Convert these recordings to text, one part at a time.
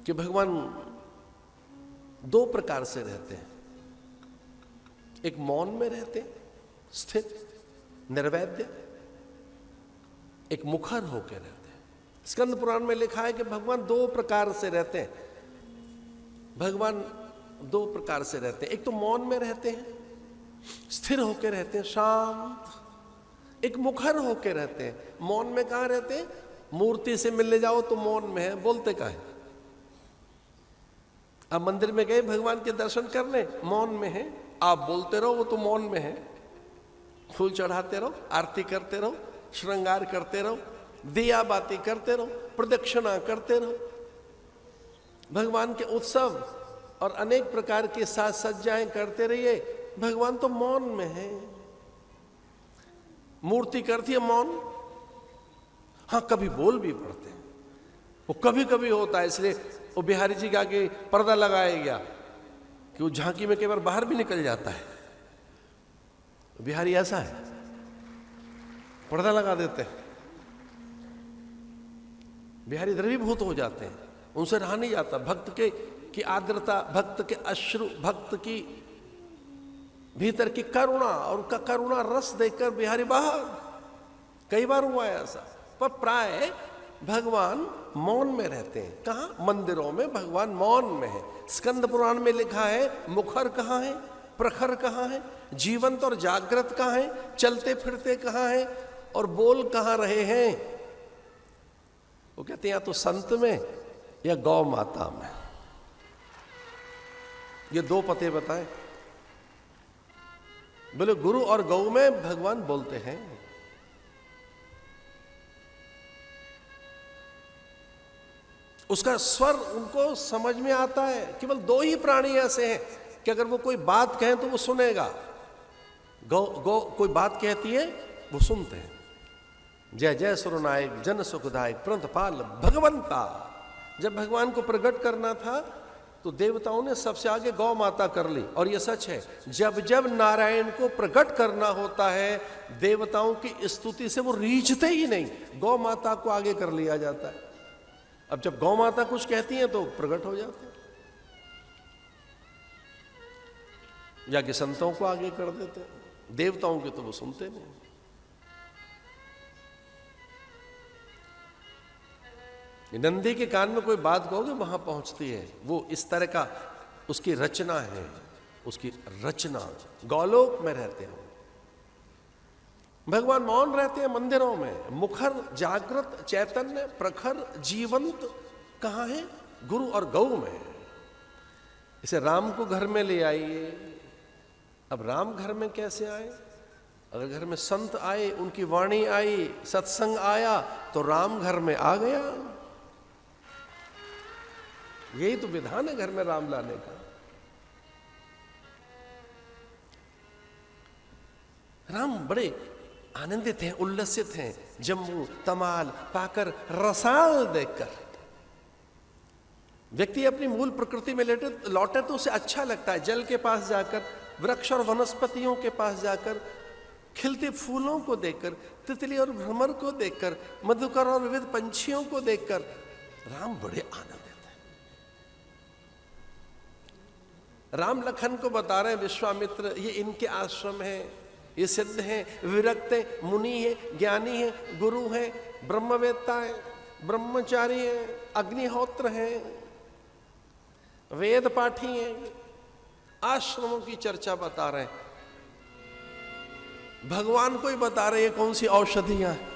कि भगवान दो प्रकार से रहते हैं। एक मौन में रहते हैं, स्थित निर्वैद्य, एक मुखर होकर रहते हैं। स्कंद पुराण में लिखा है कि भगवान दो प्रकार से रहते हैं। भगवान दो प्रकार से रहते हैं। एक तो मौन में रहते हैं, स्थिर होकर रहते हैं, शांत। एक मुखर होकर रहते हैं। मौन में कहां रहते हैं? मूर्ति से मिलने जाओ तो मौन में है, बोलते कहां है? आप मंदिर में गए भगवान के दर्शन करने, मौन में है। आप बोलते रहो, वो तो मौन में है। फूल चढ़ाते रहो, आरती करते रहो, श्रृंगार करते रहो, दिया बाती करते रहो, प्रदक्षिणा करते रहो। भगवान के उत्सव और अनेक प्रकार की साज सज्जाएं करते रहिए, भगवान तो मौन में है। मूर्ति करती है मौन, हाँ कभी बोल भी पड़ते हैं, वो कभी कभी होता है। इसलिए वो बिहारी जी के आगे पर्दा लगाया गया कि वो झांकी में कई बार बाहर भी निकल जाता है। बिहारी ऐसा है, पर्दा लगा देते हैं। बिहारी द्रवीभूत हो जाते हैं, उनसे रहा नहीं जाता। भक्त की आर्द्रता, भक्त के अश्रु, भक्त की भीतर की करुणा और उनका करुणा रस देखकर बिहारी बाहर। कई बार हुआ है ऐसा। पर प्राय भगवान मौन में रहते हैं। कहां? मंदिरों में भगवान मौन में है। स्कंद पुराण में लिखा है मुखर कहां है, प्रखर कहां है, जीवंत और जागृत कहां है, चलते फिरते कहां है और बोल कहां रहे हैं। वो कहते हैं या तो संत में या गौ माता में। ये दो पते बताएं। बोले गुरु और गौ में भगवान बोलते हैं। उसका स्वर उनको समझ में आता है। केवल दो ही प्राणी ऐसे हैं कि अगर वो कोई बात कहें तो वो सुनेगा। गौ कोई बात कहती है, वो सुनते हैं। जय जय सुरनायक जन सुखदायक प्रंतपाल भगवंता। जब भगवान को प्रकट करना था तो देवताओं ने सबसे आगे गौ माता कर ली। और यह सच है, जब जब नारायण को प्रकट करना होता है, देवताओं की स्तुति से वो रीझते ही नहीं, गौ माता को आगे कर लिया जाता है। अब जब गौ माता कुछ कहती हैं तो प्रकट हो जाते हैं, जाके संतों को आगे कर देते हैं। देवताओं के तो वो सुनते नहीं। नंदी के कान में कोई बात कहोगे वहां पहुंचती है। वो इस तरह का उसकी रचना है, उसकी रचना। गौलोक में रहते हैं भगवान, मौन रहते हैं मंदिरों में। मुखर, जागृत, चैतन्य, प्रखर, जीवंत कहां है? गुरु और गौ में। इसे राम को घर में ले आइए। अब राम घर में कैसे आए? अगर घर में संत आए, उनकी वाणी आई, सत्संग आया, तो राम घर में आ गया। यही तो विधान है घर में राम लाने का। राम बड़े आनंदित हैं, उल्लसित हैं। जम्मू तमाल पाकर रसाल देखकर व्यक्ति अपनी मूल प्रकृति में लौटे तो उसे अच्छा लगता है। जल के पास जाकर, वृक्ष और वनस्पतियों के पास जाकर, खिलते फूलों को देखकर, तितली और भ्रमर को देखकर, मधुकर और विविध पंछियों को देखकर राम बड़े आनंदित हैं। राम लखन को बता रहे हैं विश्वामित्र, ये इनके आश्रम है, ये सिद्ध हैं, विरक्त हैं, मुनि हैं, ज्ञानी हैं, गुरु हैं, ब्रह्मवेत्ता हैं, ब्रह्मचारी हैं, अग्निहोत्र हैं, वेद पाठी हैं। आश्रमों की चर्चा बता रहे हैं। भगवान को ही बता रहे हैं कौन सी औषधियां हैं।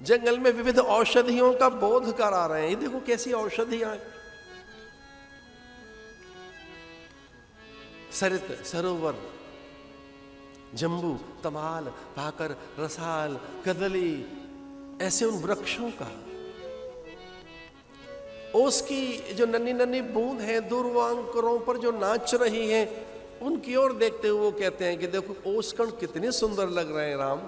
जंगल में विविध औषधियों का बोध करा रहे हैं। ये देखो कैसी औषधियां हैं। सरित, सरोवर, जम्बू, तमाल, पाकर, रसाल, कदली, ऐसे उन वृक्षों का, ओस की जो नन्ही नन्ही बूंद है दूरवांकुरों पर जो नाच रही है, उनकी ओर देखते हुए वो कहते हैं कि देखो ओस कण कितने सुंदर लग रहे हैं राम।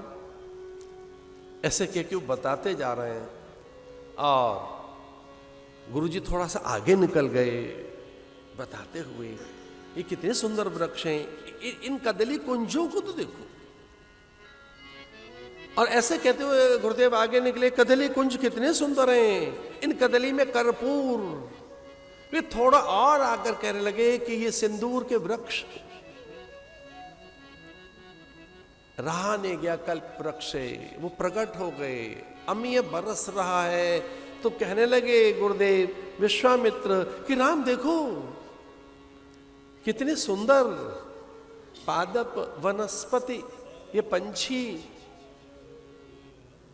ऐसे क्यों बताते जा रहे हैं। और गुरुजी थोड़ा सा आगे निकल गए बताते हुए, ये कितने सुंदर वृक्ष हैं, इन कदली कुंजों को तो देखो। और ऐसे कहते हुए गुरुदेव आगे निकले, कदली कुंज कितने सुंदर हैं, इन कदली में कर्पूर। वे थोड़ा और आकर कहने लगे कि ये सिंदूर के वृक्ष रहा नहीं गया, कल्प वृक्ष से वो प्रकट हो गए, अमीय बरस रहा है। तो कहने लगे गुरुदेव विश्वामित्र कि राम देखो कितने सुंदर पादप वनस्पति, ये पंछी,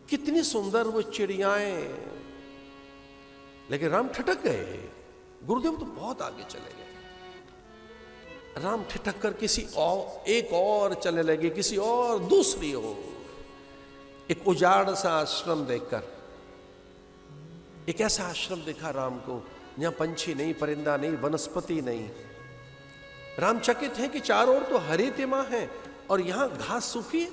कितनी सुंदर वो चिड़ियाएं। लेकिन राम ठिठक गए। गुरुदेव तो बहुत आगे चले गए। राम ठिठक कर किसी और एक और चले लगे, किसी और दूसरी ओर। एक उजाड़ सा आश्रम देखकर, एक ऐसा आश्रम देखा राम को जहां पंछी नहीं, परिंदा नहीं, वनस्पति नहीं। राम चकित हैं कि चारों ओर तो हरी तिमा है और यहां घास सूखी है।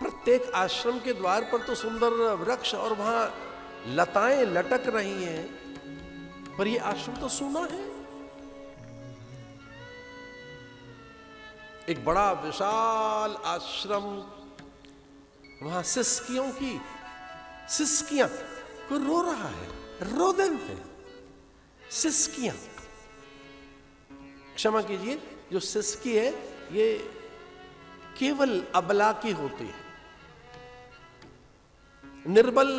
प्रत्येक आश्रम के द्वार पर तो सुंदर वृक्ष और वहां लताएं लटक रही हैं, पर यह आश्रम तो सूना है। एक बड़ा विशाल आश्रम, वहां सिसकियों की सिसकियां, कोई रो रहा है, रोदन है, सिसकियां। क्षमा कीजिए, जो सिसकी है ये केवल अबला की होती है, निर्बल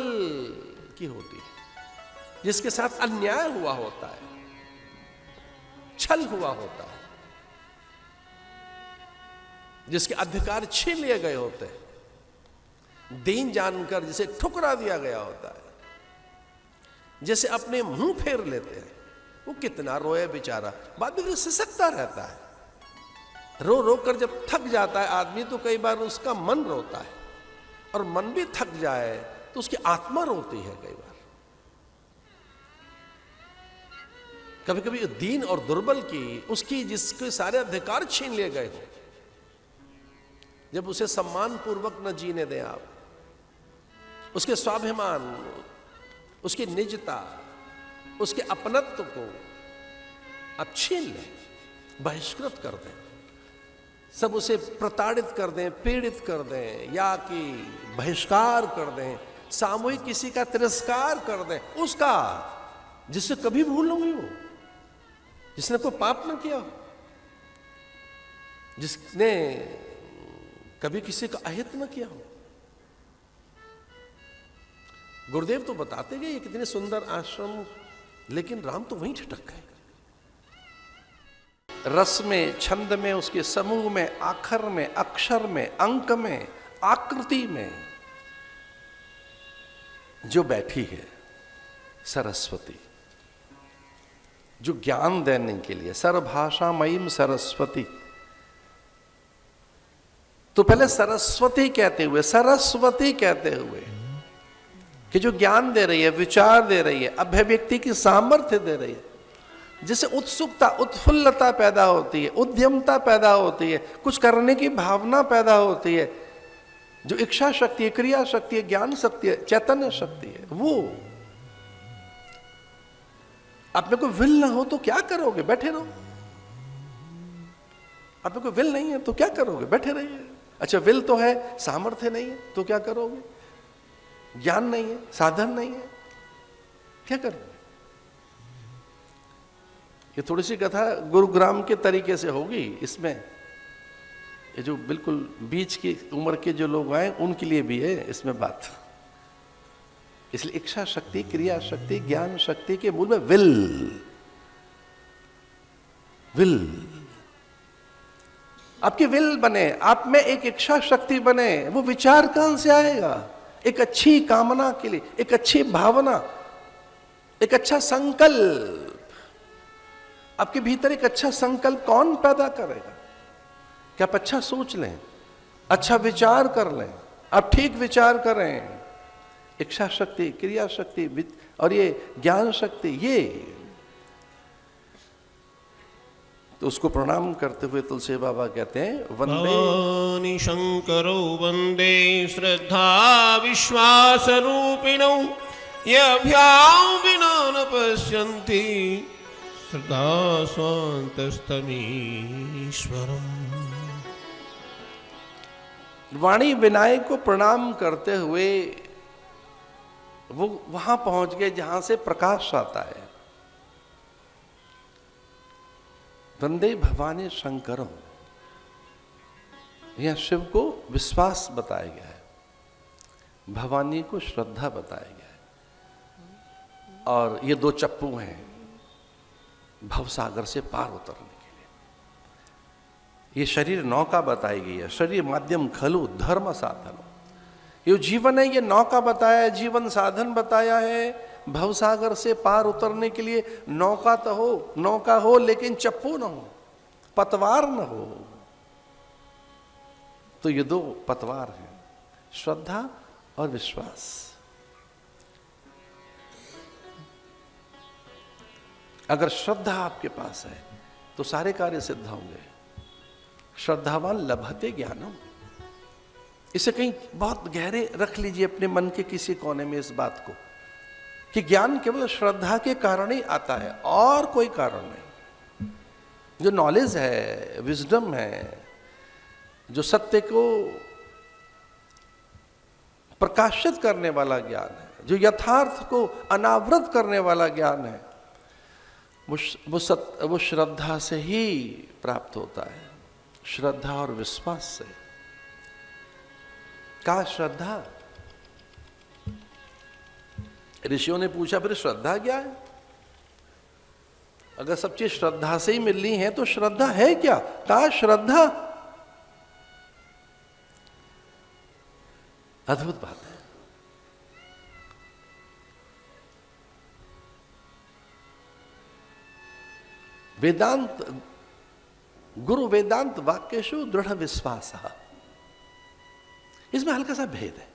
की होती है, जिसके साथ अन्याय हुआ होता है, छल हुआ होता है, जिसके अधिकार छीन लिए गए होते हैं, दीन जानकर जिसे ठुकरा दिया गया होता है, जैसे अपने मुंह फेर लेते हैं। वो कितना रोए बेचारा, बाद में सिसकता रहता है। रो रो कर जब थक जाता है आदमी तो कई बार उसका मन रोता है, और मन भी थक जाए तो उसकी आत्मा रोती है कई बार। कभी कभी दीन और दुर्बल की, उसकी जिसके सारे अधिकार छीन लिए गए हो, जब उसे सम्मान पूर्वक न जीने दें आप, उसके स्वाभिमान, उसकी निजता, उसके अपनत्व को आप छीन लें, बहिष्कृत कर दें, सब उसे प्रताड़ित कर दें, पीड़ित कर दें, या कि बहिष्कार कर दें, सामूहिक किसी का तिरस्कार कर दें, उसका जिससे कभी भूल नहीं हो, जिसने कोई पाप न किया, जिसने कभी किसी का अहित न किया हो। गुरुदेव तो बताते गए कितने सुंदर आश्रम, लेकिन राम तो वहीं ठिठक गए। रस में, छंद में, उसके समूह में, आखर में, अक्षर में, अंक में, आकृति में जो बैठी है सरस्वती, जो ज्ञान देने के लिए, सर्वभाषामयीम सरस्वती। तो पहले सरस्वती कहते हुए, सरस्वती कहते हुए कि जो ज्ञान दे रही है, विचार दे रही है, अभिव्यक्ति की सामर्थ्य दे रही है, जिससे उत्सुकता, उत्फुल्लता पैदा होती है, उद्यमता पैदा होती है, कुछ करने की भावना पैदा होती है, जो इच्छा शक्ति है, क्रिया शक्ति है, ज्ञान शक्ति है, चैतन्य शक्ति है, वो। आप में कोई विल ना हो तो क्या करोगे? बैठे रहो। आप में कोई विल नहीं है तो क्या करोगे? बैठे रहिए। अच्छा, विल तो है, सामर्थ्य नहीं है तो क्या करोगे? ज्ञान नहीं है, साधन नहीं है, क्या करोगे? ये थोड़ी सी कथा गुरुग्राम के तरीके से होगी। इसमें ये जो बिल्कुल बीच की उम्र के जो लोग आए उनके लिए भी है इसमें बात। इसलिए इच्छा शक्ति, क्रिया शक्ति, ज्ञान शक्ति के मूल में विल। आपकी विल बने, आप में एक इच्छा शक्ति बने, वो विचार कहां से आएगा? एक अच्छी कामना के लिए, एक अच्छी भावना, एक अच्छा संकल्प। आपके भीतर एक अच्छा संकल्प कौन पैदा करेगा? कि आप अच्छा सोच लें, अच्छा विचार कर लें, आप ठीक विचार करें। इच्छा शक्ति, क्रिया शक्ति और ये ज्ञान शक्ति, ये तो उसको प्रणाम करते हुए तुलसी बाबा कहते हैं, वंदे शंकरो वंदे श्रद्धा विश्वास रूपिणौ यभ्यां विना न पश्यन्ति श्रद्धा स्वान्तस्तमीश्वरम्। वाणी विनायक को प्रणाम करते हुए वो वहां पहुंच गए जहां से प्रकाश आता है। वंदे भवानी शंकरम, यह शिव को विश्वास बताया गया है, भवानी को श्रद्धा बताया गया है। और ये दो चप्पू हैं भवसागर से पार उतरने के लिए। ये शरीर नौका बताई गई है, शरीर माध्यम खलु धर्म साधन। ये जीवन है, ये नौका बताया है, जीवन साधन बताया है। भवसागर से पार उतरने के लिए नौका तो हो, नौका हो लेकिन चप्पू न हो, पतवार न हो। तो ये दो पतवार हैं, श्रद्धा और विश्वास। अगर श्रद्धा आपके पास है तो सारे कार्य सिद्ध होंगे। श्रद्धावान लभते ज्ञानम, इसे कहीं बहुत गहरे रख लीजिए अपने मन के किसी कोने में इस बात को, कि ज्ञान केवल श्रद्धा के कारण ही आता है और कोई कारण नहीं। जो नॉलेज है, विजडम है, जो सत्य को प्रकाशित करने वाला ज्ञान है, जो यथार्थ को अनावृत करने वाला ज्ञान है, वो श्रद्धा से ही प्राप्त होता है, श्रद्धा और विश्वास से। का श्रद्धा? ऋषियों ने पूछा फिर श्रद्धा क्या है? अगर सब चीज श्रद्धा से ही मिलनी है तो श्रद्धा है क्या? का श्रद्धा? अद्भुत बात है। वेदांत गुरु वेदांत वाक्येषु दृढ़ विश्वास, इसमें हल्का सा भेद है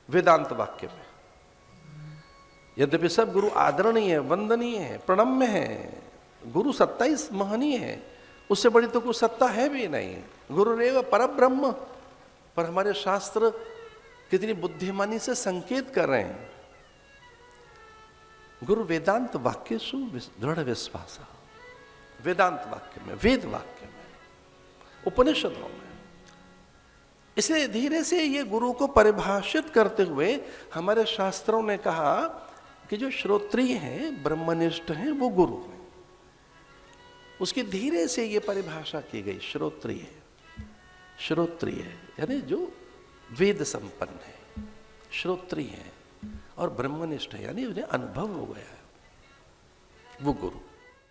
वेदांत वाक्य में। यद्यपि सब गुरु आदरणीय है, वंदनीय है, प्रणम्य है, गुरु सत्ता ही महनीय है, उससे बड़ी तो कोई सत्ता है भी नहीं। गुरुरेव परब्रह्म, पर हमारे शास्त्र कितनी बुद्धिमानी से संकेत कर रहे हैं। गुरु वेदांत वाक्येषु दृढ़ विश्वास, वेदांत वाक्य में, वेद वाक्य में, उपनिषदों में। इसलिए धीरे से ये गुरु को परिभाषित करते हुए हमारे शास्त्रों ने कहा कि जो श्रोत्रिय हैं, ब्रह्मनिष्ठ हैं, वो गुरु हैं। उसकी धीरे से ये परिभाषा की गई, श्रोत्रिय, श्रोत्रिय यानी जो वेद संपन्न है, श्रोत्रिय है, और ब्रह्मनिष्ठ है यानी उन्हें अनुभव हो गया है, वो गुरु।